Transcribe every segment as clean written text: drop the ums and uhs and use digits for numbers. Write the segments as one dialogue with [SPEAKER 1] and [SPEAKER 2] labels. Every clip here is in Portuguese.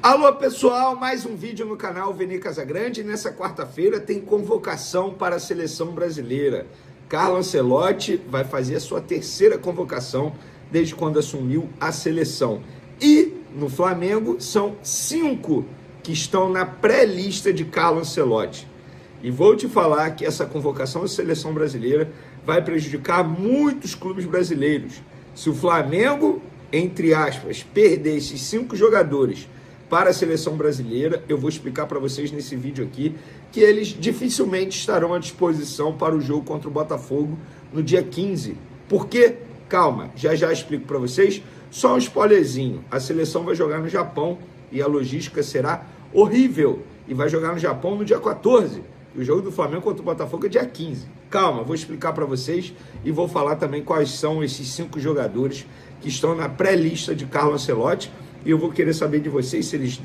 [SPEAKER 1] Alô pessoal, mais um vídeo no canal Vene Casagrande. Nessa quarta-feira tem convocação para a seleção brasileira. Carlo Ancelotti vai fazer a sua terceira convocação desde quando assumiu a seleção. E no Flamengo são 5 que estão na pré-lista de Carlo Ancelotti. E vou te falar que essa convocação da seleção brasileira vai prejudicar muitos clubes brasileiros. Se o Flamengo, entre aspas, perder esses 5 jogadores para a seleção brasileira, eu vou explicar para vocês nesse vídeo aqui que eles dificilmente estarão à disposição para o jogo contra o Botafogo no dia 15. Por quê? Calma, já explico para vocês. Só um spoilerzinho, a seleção vai jogar no Japão e a logística será horrível. E vai jogar no Japão no dia 14. E o jogo do Flamengo contra o Botafogo é dia 15. Calma, vou explicar para vocês e vou falar também quais são esses 5 jogadores que estão na pré-lista de Carlo Ancelotti. E eu vou querer saber de vocês se eles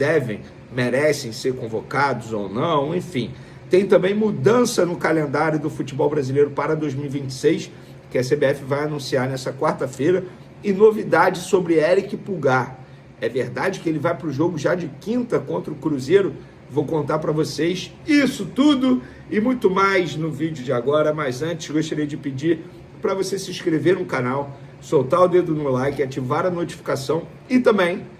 [SPEAKER 1] merecem ser convocados ou não, enfim. Tem também mudança no calendário do futebol brasileiro para 2026, que a CBF vai anunciar nessa quarta-feira, e novidades sobre Eric Pulgar. É verdade que ele vai para o jogo já de quinta contra o Cruzeiro? Vou contar para vocês isso tudo e muito mais no vídeo de agora, mas antes gostaria de pedir para você se inscrever no canal, soltar o dedo no like, ativar a notificação e também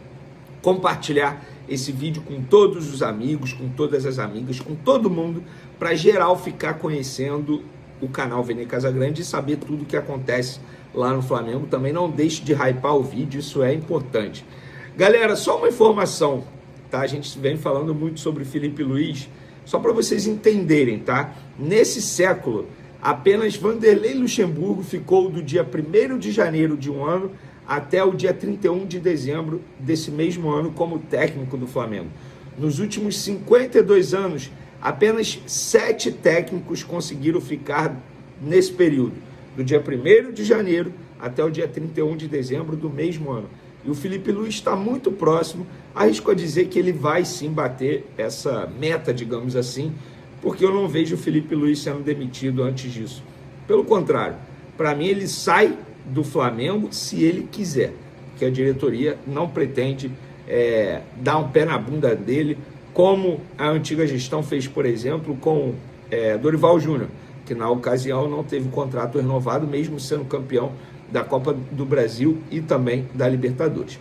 [SPEAKER 1] compartilhar esse vídeo com todos os amigos, com todas as amigas, com todo mundo, para geral ficar conhecendo o canal Vene Casagrande e saber tudo o que acontece lá no Flamengo. Também não deixe de hypar o vídeo, isso é importante. Galera, só uma informação, tá? A gente vem falando muito sobre Felipe Luiz, só para vocês entenderem, tá? Nesse século, apenas Vanderlei Luxemburgo ficou do dia 1º de janeiro de um ano até o dia 31 de dezembro desse mesmo ano como técnico do Flamengo. Nos últimos 52 anos, apenas 7 técnicos conseguiram ficar nesse período, do dia 1º de janeiro até o dia 31 de dezembro do mesmo ano. E o Felipe Luiz está muito próximo, arrisco a dizer que ele vai sim bater essa meta, digamos assim, porque eu não vejo o Felipe Luiz sendo demitido antes disso. Pelo contrário, para mim ele sai do Flamengo se ele quiser, que a diretoria não pretende dar um pé na bunda dele, como a antiga gestão fez, por exemplo, com Dorival Júnior, que na ocasião não teve contrato renovado, mesmo sendo campeão da Copa do Brasil e também da Libertadores.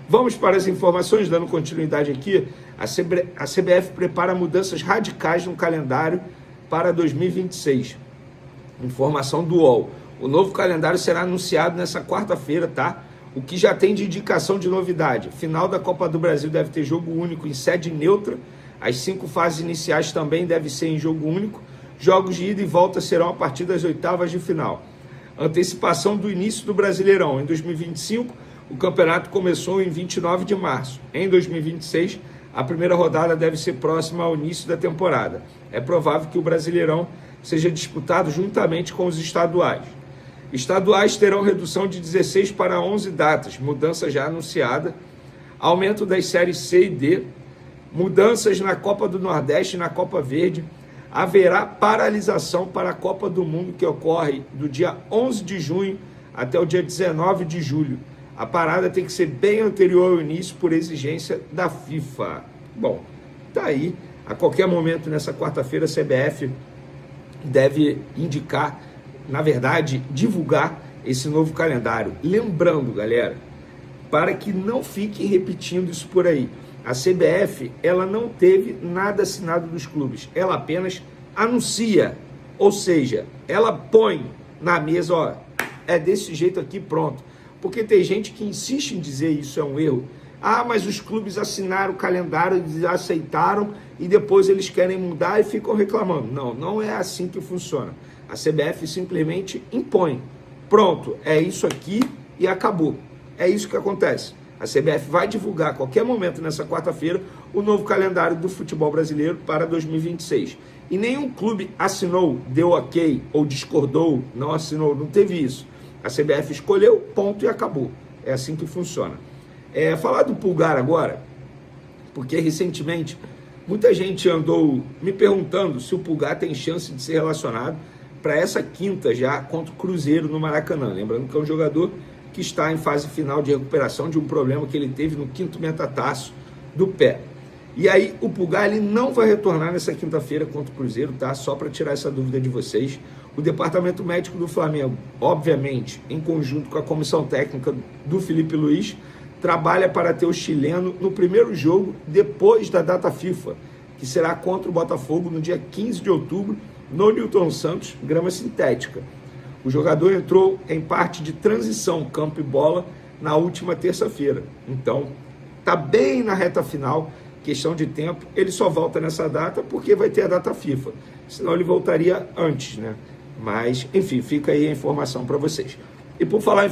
[SPEAKER 1] Vamos para as informações, dando continuidade aqui. A CBF prepara mudanças radicais no calendário para 2026. Informação do UOL. O novo calendário será anunciado nessa quarta-feira, tá? O que já tem de indicação de novidade. Final da Copa do Brasil deve ter jogo único em sede neutra. As 5 fases iniciais também devem ser em jogo único. Jogos de ida e volta serão a partir das oitavas de final. Antecipação do início do Brasileirão. Em 2025, o campeonato começou em 29 de março. Em 2026, a primeira rodada deve ser próxima ao início da temporada. É provável que o Brasileirão seja disputado juntamente com os estaduais. Estaduais terão redução de 16 para 11 datas, mudança já anunciada, aumento das séries C e D, mudanças na Copa do Nordeste e na Copa Verde, haverá paralisação para a Copa do Mundo que ocorre do dia 11 de junho até o dia 19 de julho. A parada tem que ser bem anterior ao início por exigência da FIFA. Bom, tá aí, a qualquer momento nessa quarta-feira a CBF deve indicar, na verdade, divulgar esse novo calendário. Lembrando, galera, para que não fiquem repetindo isso por aí, a CBF, ela não teve nada assinado dos clubes, ela apenas anuncia, ou seja, ela põe na mesa, ó, é desse jeito aqui, pronto. Porque tem gente que insiste em dizer isso é um erro. Ah, mas os clubes assinaram o calendário, eles aceitaram e depois eles querem mudar e ficam reclamando. Não, não é assim que funciona. A CBF simplesmente impõe. Pronto, é isso aqui e acabou. É isso que acontece. A CBF vai divulgar a qualquer momento nessa quarta-feira o novo calendário do futebol brasileiro para 2026. E nenhum clube assinou, deu ok ou discordou, não assinou, não teve isso. A CBF escolheu, ponto e acabou. É assim que funciona. Falar do Pulgar agora, porque recentemente muita gente andou me perguntando se o Pulgar tem chance de ser relacionado para essa quinta já contra o Cruzeiro no Maracanã. Lembrando que é um jogador que está em fase final de recuperação de um problema que ele teve no 5º metatarso do pé. E aí o Pulgar ele não vai retornar nessa quinta-feira contra o Cruzeiro, tá? Só para tirar essa dúvida de vocês. O departamento médico do Flamengo, obviamente, em conjunto com a comissão técnica do Felipe Luiz, trabalha para ter o chileno no primeiro jogo depois da data FIFA, que será contra o Botafogo no dia 15 de outubro, no Newton Santos, grama sintética. O jogador entrou em parte de transição campo e bola na última terça-feira. Então, tá bem na reta final, questão de tempo. Ele só volta nessa data porque vai ter a data FIFA. Senão ele voltaria antes, né? Mas, enfim, fica aí a informação para vocês. E por falar em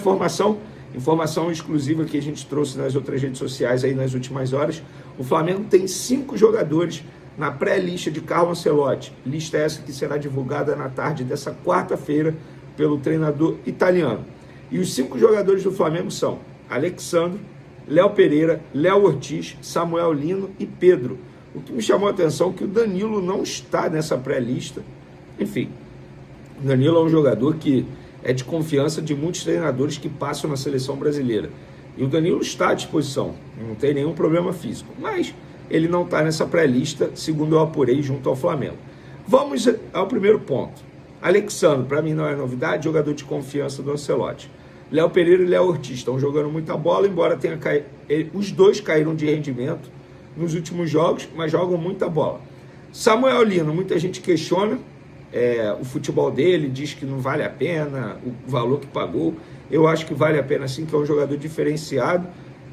[SPEAKER 1] informação exclusiva que a gente trouxe nas outras redes sociais aí nas últimas horas, o Flamengo tem 5 jogadores na pré-lista de Carlo Ancelotti. Lista essa que será divulgada na tarde dessa quarta-feira pelo treinador italiano. E os 5 jogadores do Flamengo são Alexandre, Léo Pereira, Léo Ortiz, Samuel Lino e Pedro. O que me chamou a atenção é que o Danilo não está nessa pré-lista. Enfim, o Danilo é um jogador que é de confiança de muitos treinadores que passam na seleção brasileira. E o Danilo está à disposição, não tem nenhum problema físico. Mas ele não está nessa pré-lista, segundo eu apurei junto ao Flamengo. Vamos ao primeiro ponto. Alexandre, para mim não é novidade, jogador de confiança do Ancelotti. Léo Pereira e Léo Ortiz estão jogando muita bola, embora tenha os dois caíram de rendimento nos últimos jogos, mas jogam muita bola. Samuel Lino, muita gente questiona o futebol dele, diz que não vale a pena o valor que pagou. Eu acho que vale a pena sim, que é um jogador diferenciado,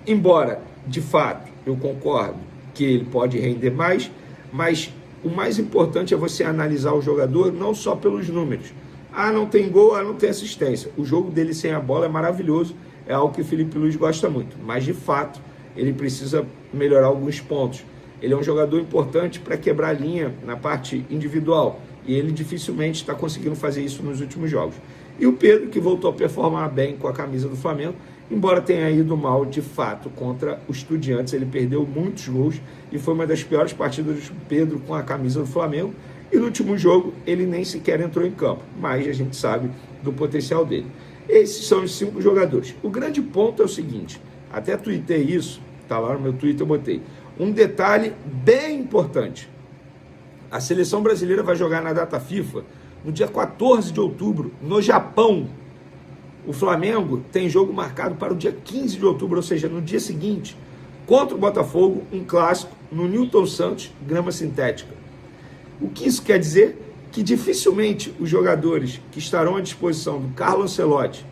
[SPEAKER 1] embora, de fato, eu concordo que ele pode render mais, mas o mais importante é você analisar o jogador não só pelos números. Não tem gol, não tem assistência. O jogo dele sem a bola é maravilhoso, é algo que o Felipe Luiz gosta muito, mas de fato ele precisa melhorar alguns pontos. Ele é um jogador importante para quebrar a linha na parte individual, e ele dificilmente está conseguindo fazer isso nos últimos jogos. E o Pedro, que voltou a performar bem com a camisa do Flamengo, embora tenha ido mal de fato contra o Estudiantes, ele perdeu muitos gols e foi uma das piores partidas do Pedro com a camisa do Flamengo. E no último jogo ele nem sequer entrou em campo, mas a gente sabe do potencial dele. Esses são os 5 jogadores. O grande ponto é o seguinte, até tuitei isso, tá lá no meu Twitter, eu botei um detalhe bem importante. A seleção brasileira vai jogar na data FIFA no dia 14 de outubro, no Japão. O Flamengo tem jogo marcado para o dia 15 de outubro, ou seja, no dia seguinte, contra o Botafogo, um clássico no Newton Santos, grama sintética. O que isso quer dizer? Que dificilmente os jogadores que estarão à disposição do Carlo Ancelotti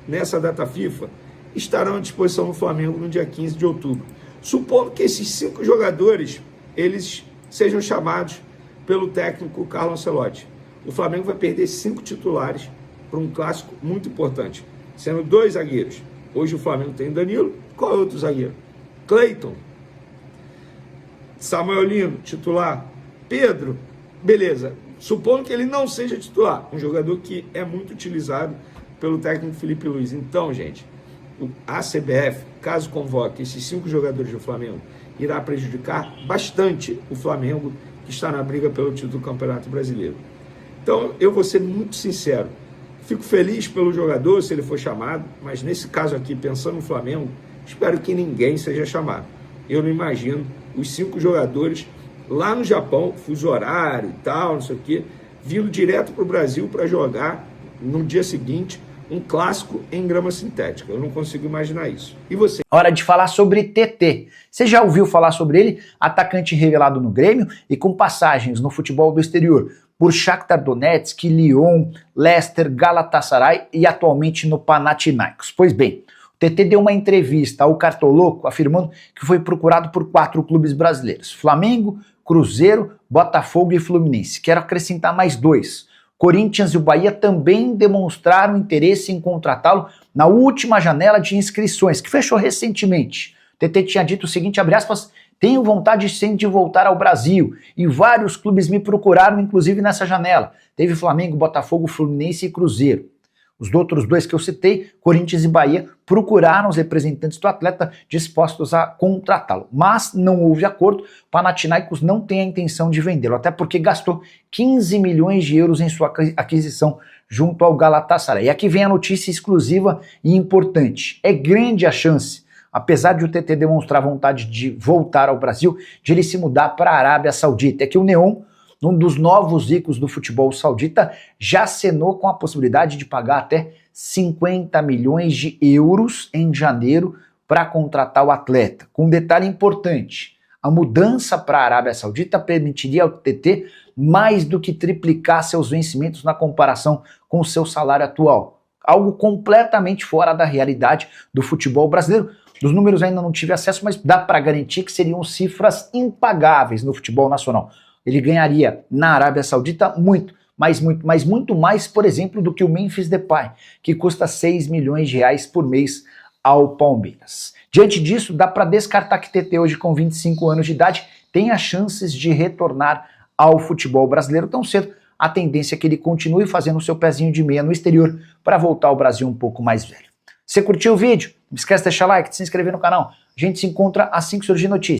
[SPEAKER 1] nessa data FIFA estarão à disposição do Flamengo no dia 15 de outubro. Supondo que esses 5 jogadores eles sejam chamados pelo técnico Carlo Ancelotti. O Flamengo vai perder 5 titulares para um clássico muito importante, sendo 2 zagueiros. Hoje o Flamengo tem Danilo, qual é o outro zagueiro? Cleiton, Samuel Lino, titular, Pedro, beleza. Supondo que ele não seja titular, um jogador que é muito utilizado pelo técnico Felipe Luiz. Então, gente, a CBF, caso convoque esses 5 jogadores do Flamengo, irá prejudicar bastante o Flamengo, que está na briga pelo título do Campeonato Brasileiro. Então, eu vou ser muito sincero. Fico feliz pelo jogador, se ele for chamado, mas nesse caso aqui, pensando no Flamengo, espero que ninguém seja chamado. Eu não imagino os 5 jogadores lá no Japão, fuso horário e tal, não sei o quê, vindo direto para o Brasil para jogar no dia seguinte um clássico em grama sintética. Eu não consigo imaginar isso. E você?
[SPEAKER 2] Hora de falar sobre TT. Você já ouviu falar sobre ele? Atacante revelado no Grêmio e com passagens no futebol do exterior por Shakhtar Donetsk, Lyon, Leicester, Galatasaray e atualmente no Panathinaikos. Pois bem, o TT deu uma entrevista ao Cartoloco afirmando que foi procurado por 4 clubes brasileiros: Flamengo, Cruzeiro, Botafogo e Fluminense. Quero acrescentar mais 2. Corinthians e o Bahia também demonstraram interesse em contratá-lo na última janela de inscrições, que fechou recentemente. O TT tinha dito o seguinte, abre aspas, tenho vontade sim de voltar ao Brasil e vários clubes me procuraram, inclusive nessa janela. Teve Flamengo, Botafogo, Fluminense e Cruzeiro. Os outros 2 que eu citei, Corinthians e Bahia, procuraram os representantes do atleta dispostos a contratá-lo. Mas não houve acordo, Panathinaikos não tem a intenção de vendê-lo, até porque gastou 15 milhões de euros em sua aquisição junto ao Galatasaray. E aqui vem a notícia exclusiva e importante. É grande a chance apesar de o TT demonstrar vontade de voltar ao Brasil, de ele se mudar para a Arábia Saudita. É que o Neon, um dos novos ricos do futebol saudita, já acenou com a possibilidade de pagar até 50 milhões de euros em janeiro para contratar o atleta. Com um detalhe importante, a mudança para a Arábia Saudita permitiria ao TT mais do que triplicar seus vencimentos na comparação com o seu salário atual. Algo completamente fora da realidade do futebol brasileiro. Dos números ainda não tive acesso, mas dá para garantir que seriam cifras impagáveis no futebol nacional. Ele ganharia na Arábia Saudita muito mais, por exemplo, do que o Memphis Depay, que custa 6 milhões de reais por mês ao Palmeiras. Diante disso, dá para descartar que TT hoje com 25 anos de idade tenha chances de retornar ao futebol brasileiro tão cedo. A tendência é que ele continue fazendo o seu pezinho de meia no exterior para voltar ao Brasil um pouco mais velho. Você curtiu o vídeo? Não esquece de deixar like, de se inscrever no canal. A gente se encontra assim que surgir notícia.